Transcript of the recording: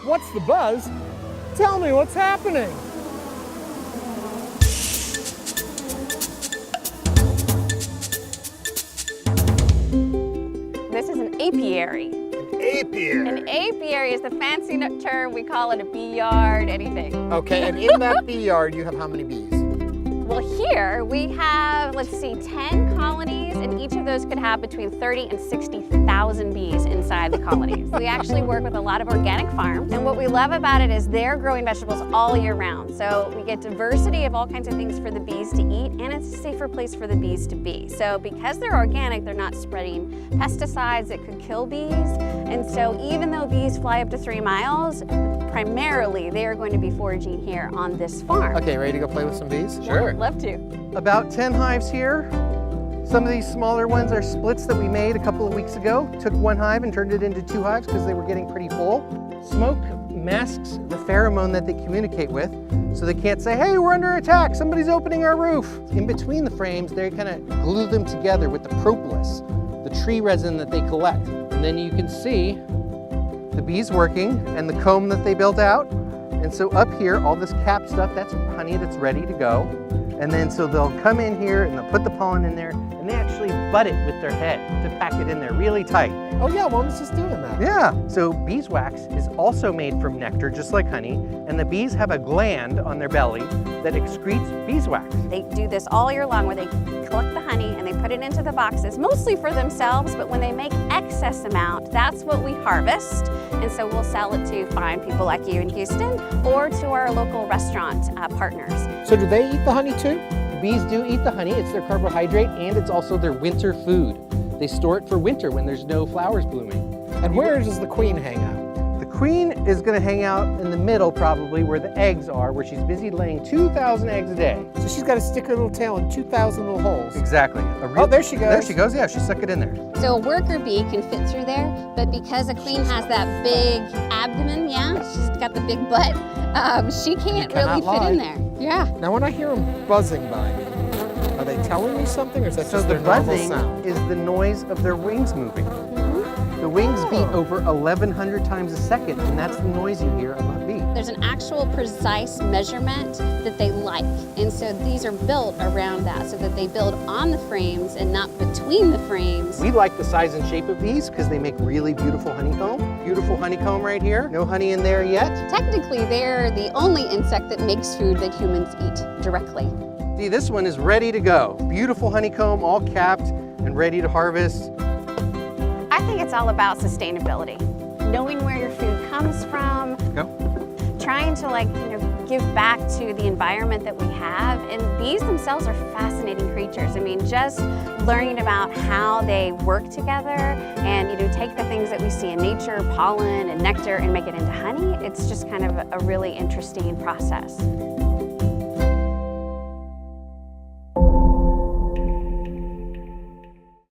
What's the buzz? Tell me what's happening. This is an apiary. Apiary. An apiary is the fancy term. We call it a bee yard, anything. Okay, and in that bee yard, you have how many bees? Well, here we have, let's see, 10 colonies, and each of those could have between 30 and 60,000 bees inside the colonies. We actually work with a lot of organic farms, and what we love about it is they're growing vegetables all year round. So we get diversity of all kinds of things for the bees to eat, and it's a safer place for the bees to be. So because they're organic, they're not spreading pesticides that could kill bees. And so even though bees fly up to 3 miles, primarily they are going to be foraging here on this farm. Okay, ready to go play with some bees? Sure. Love to. About 10 hives here. Some of these smaller ones are splits that we made a couple of weeks ago. Took one hive and turned it into 2 hives because they were getting pretty full. Smoke masks the pheromone that they communicate with, so they can't say, hey, we're under attack, somebody's opening our roof. In between the frames, they kind of glue them together with the propolis, the tree resin that they collect. And then you can see the bees working and the comb that they built out. And so up here, all this cap stuff, that's honey that's ready to go. And then so they'll come in here and they'll put the pollen in there, and they actually butt it with their head to pack it in there really tight. Oh yeah, one was just doing that. Yeah, so beeswax is also made from nectar, just like honey, and the bees have a gland on their belly that excretes beeswax. They do this all year long where they collect the honey and they put it into the boxes, mostly for themselves, but when they make excess amount, that's what we harvest. And so we'll sell it to fine people like you in Houston or to our local restaurant partners. So do they eat the honey too? Bees do eat the honey. It's their carbohydrate and it's also their winter food. They store it for winter when there's no flowers blooming. And where does the queen hang out? The queen is going to hang out in the middle, probably where the eggs are, where she's busy laying 2,000 eggs a day. So she's got to stick her little tail in 2,000 little holes. Exactly. Oh, there she goes. There she goes. Yeah, she stuck it in there. So a worker bee can fit through there, but because a queen has that big abdomen, yeah, she's got the big butt, she can't really fit in there. Yeah. Now when I hear them buzzing by me, are they telling me something, or is that So just the their normal buzzing sound? is the noise of their wings moving. The wings beat over 1,100 times a second, and that's the noise you hear of a bee. There's an actual precise measurement that they like, and so these are built around that so that they build on the frames and not between the frames. We like the size and shape of bees because they make really beautiful honeycomb. Beautiful honeycomb right here. No honey in there yet. Technically, they're the only insect that makes food that humans eat directly. See, this one is ready to go. Beautiful honeycomb, all capped and ready to harvest. I think it's all about sustainability. Knowing where your food comes from, trying to give back to the environment that we have. And bees themselves are fascinating creatures. I mean, just learning about how they work together and take the things that we see in nature, pollen and nectar, and make it into honey. It's just kind of a really interesting process.